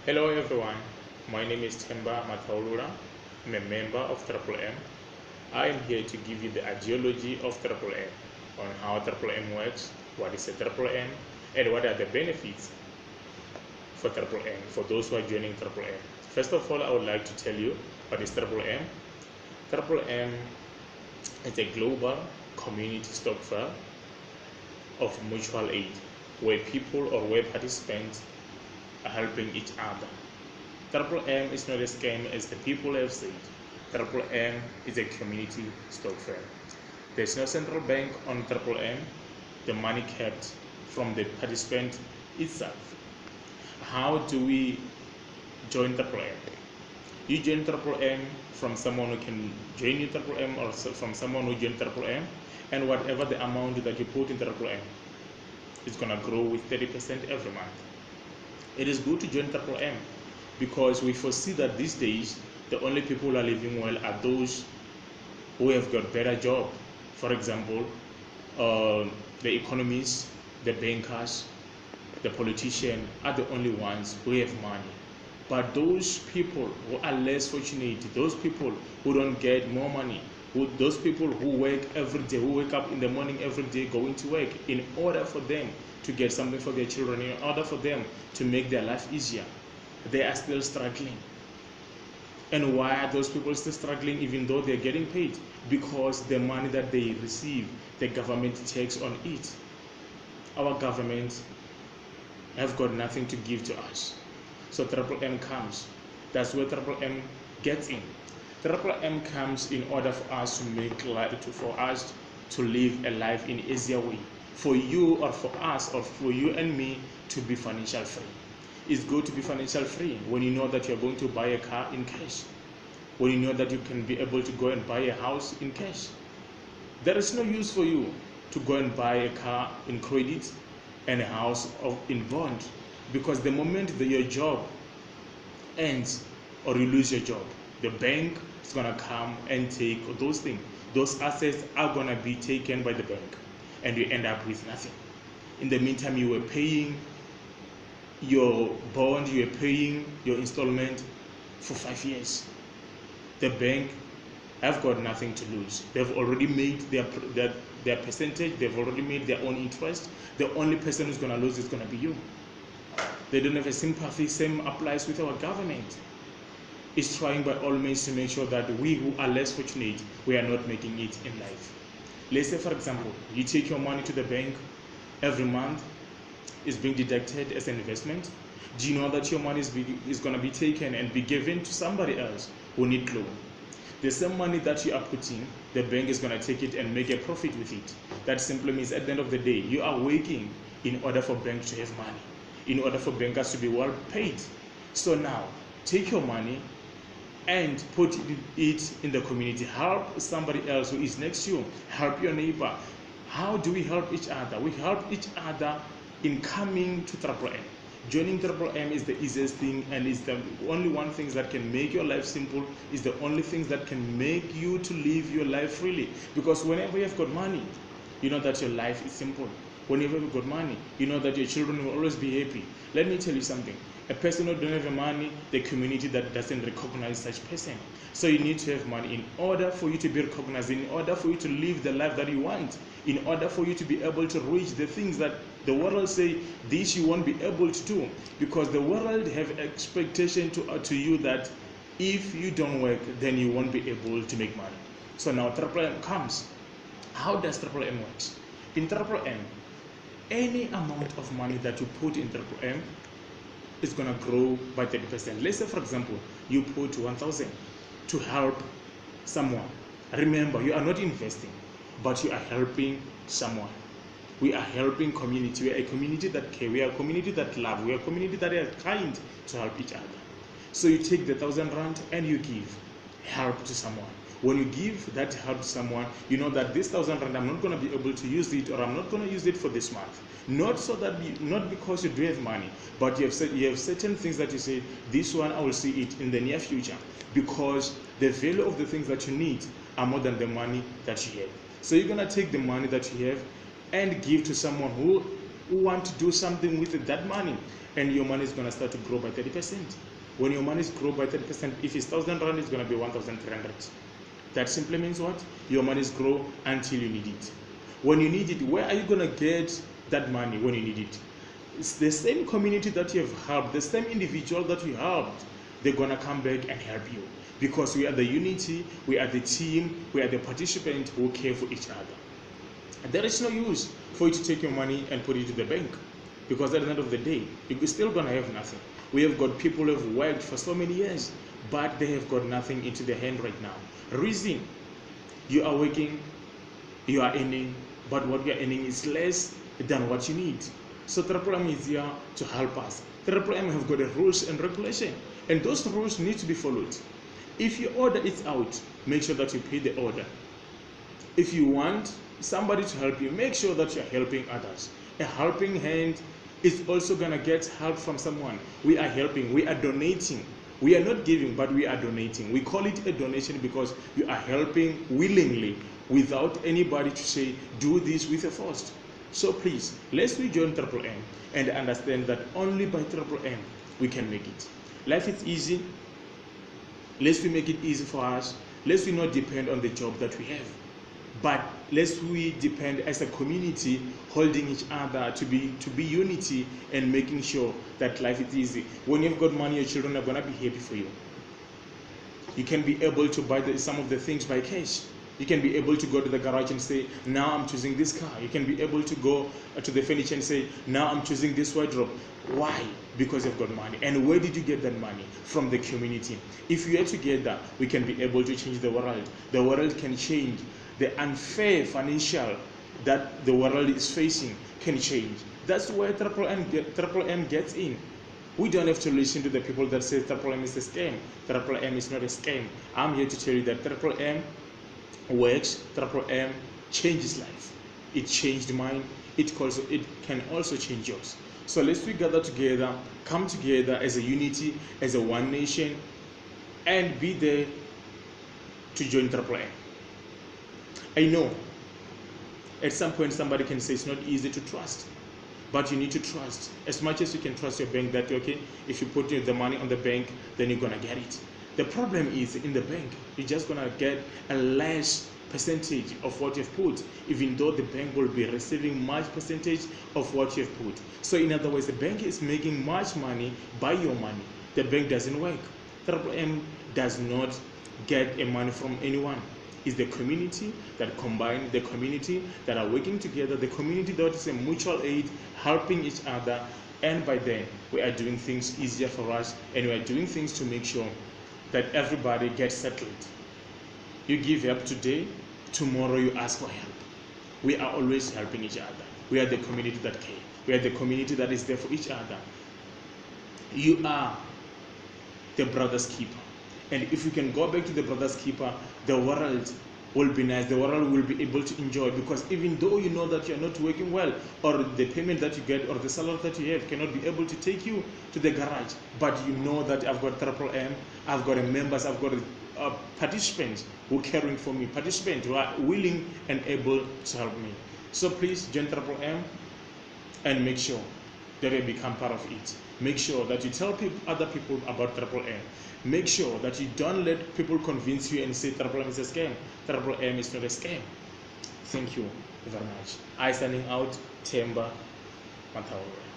Hello everyone, my name is Temba Mataulura. I'm a member of Triple M. I am here to give you the ideology of Triple M, on how Triple M works, what is a Triple M, and what are the benefits for Triple M, for those who are joining Triple M. First of all, I would like to tell you what is Triple M. Triple M is a global community stock firm of mutual aid, where people or where participants are helping each other. Triple M is not a scam as the people have said. Triple M is a community stock firm. There's no central bank on Triple M. The money kept from the participant itself. How do we join Triple M? You join Triple M from someone who can join you Triple M, or from someone who joined Triple M, and whatever the amount that you put in Triple M, it's gonna grow with 30% every month. It is good to join Triple M because we foresee that these days the only people who are living well are those who have got better job. For example, the economists, the bankers, the politicians are the only ones who have money. But those people who are less fortunate, those people who don't get more money, those people who work every day, who wake up in the morning every day going to work in order for them to get something for their children, in order for them to make their life easier, they are still struggling. And why are those people still struggling even though they're getting paid? Because the money that they receive, the government takes on it. Our government have got nothing to give to us. So Triple M comes. That's where Triple M gets in. Triple M comes in order for us to make life, for us to live a life in easier way. For you or for us or for you and me to be financial free. It's good to be financial free when you know that you're going to buy a car in cash. When you know that you can be able to go and buy a house in cash. There is no use for you to go and buy a car in credit and a house in bond, because the moment that your job ends or you lose your job, the bank is gonna come and take those things. Those assets are gonna be taken by the bank, and you end up with nothing. In the meantime, you were paying your bond, you were paying your installment for 5 years. The bank have got nothing to lose. They've already made their percentage. They've already made their own interest. The only person who's gonna lose is gonna be you. They don't have a sympathy. Same applies with our government. It's trying by all means to make sure that we who are less fortunate, we are not making it in life. Let's say, for example, you take your money to the bank every month, it's being deducted as an investment. Do you know that your money is going to be taken and be given to somebody else who need loan? The same money that you are putting, the bank is going to take it and make a profit with it. That simply means at the end of the day, you are working in order for banks to have money, in order for bankers to be well paid. So now, take your money and put it in the community. Help somebody else who is next to you. Help your neighbor. How do we help each other? We help each other in coming to Triple M. Joining Triple M is the easiest thing, and is the only one thing that can make your life simple, is the only thing that can make you to live your life freely. Because whenever you've got money, you know that your life is simple. Whenever you've got money, you know that your children will always be happy. Let me tell you something. A person who doesn't have money, the community that doesn't recognize such person. So you need to have money in order for you to be recognized, in order for you to live the life that you want, in order for you to be able to reach the things that the world say this you won't be able to do, because the world have expectation to you that if you don't work, then you won't be able to make money. So now Triple M comes. How does Triple M works? In Triple M, any amount of money that you put in Triple M is going to grow by 30%. Let's say, for example, you put 1,000 to help someone. Remember, you are not investing, but you are helping someone. We are helping community. We are a community that care. We are a community that love. We are a community that are kind to help each other. So you take the 1,000 rand and you give help to someone. When you give that help to someone, you know that this 1,000 rand, I'm not going to be able to use it, or I'm not going to use it for this month. Not because you do have money, but you have certain things that you say, this one I will see it in the near future, because the value of the things that you need are more than the money that you have. So you're going to take the money that you have and give to someone who want to do something with that money. and your money is going to start to grow by 30%. When your money is grow by 30%, if it's 1,000 rand, it's going to be 1,300. That simply means what? Your money is grow until you need it. When you need it, where are you going to get that money when you need it? It's the same community that you have helped, the same individual that you helped, they're going to come back and help you. Because we are the unity, we are the team, we are the participants who care for each other. There is no use for you to take your money and put it to the bank, because at the end of the day, you're still going to have nothing. We have got people who have worked for so many years, but they have got nothing into their hand right now. Reason, you are working, you are earning, but what you are earning is less than what you need. So Triple M is here to help us. Triple M have got a rules and regulation, and those rules need to be followed. If your order is out, make sure that you pay the order. If you want somebody to help you, make sure that you're helping others. A helping hand is also going to get help from someone. We are helping, we are donating. We are not giving, but we are donating. We call it a donation because you are helping willingly without anybody to say, do this with a force. So please, let's join Triple M and understand that only by Triple M we can make it. Life is easy. Let's make it easy for us. Let's not depend on the job that we have, but let's depend as a community, holding each other to be unity and making sure that life is easy. When you've got money, your children are gonna be happy for you. You can be able to buy some of the things by cash. You can be able to go to the garage and say, now I'm choosing this car. You can be able to go to the furniture and say, now I'm choosing this wardrobe. Why? Because you've got money. And where did you get that money? From the community. If we are together, we can be able to change the world. The world can change. The unfair financial that the world is facing can change. That's where Triple M gets in. We don't have to listen to the people that say Triple M is a scam. Triple M is not a scam. I'm here to tell you that Triple M works. Triple M changes life. It changed mine. It can also change yours. So let's gather together, come together as a unity, as a one nation, and be there to join Triple M. I know at some point somebody can say it's not easy to trust, but you need to trust as much as you can trust your bank that, okay, if you put the money on the bank, then you're gonna get it. The problem is in the bank, you're just gonna get a less percentage of what you've put, even though the bank will be receiving much percentage of what you've put. So in other words, the bank is making much money by your money. The bank doesn't work. Triple M does not get a money from anyone. It's the community that combine, the community that are working together, the community that is a mutual aid, helping each other, and by then we are doing things easier for us, and we are doing things to make sure that everybody gets settled. You give help today, tomorrow you ask for help. We are always helping each other. We are the community that care. We are the community that is there for each other. You are the brother's keeper. And if you can go back to the brother's keeper, the world will be nice. The world will be able to enjoy, because even though you know that you're not working well, or the payment that you get or the salary that you have cannot be able to take you to the garage, but you know that I've got Triple M, I've got members, I've got participants who are caring for me, participants who are willing and able to help me. So please join Triple M and make sure that you become part of it. Make sure that you tell other people about Triple M. Make sure that you don't let people convince you and say Triple M is a scam. Triple M is not a scam. Thank you very much. I signing out, Themba Mathaulula.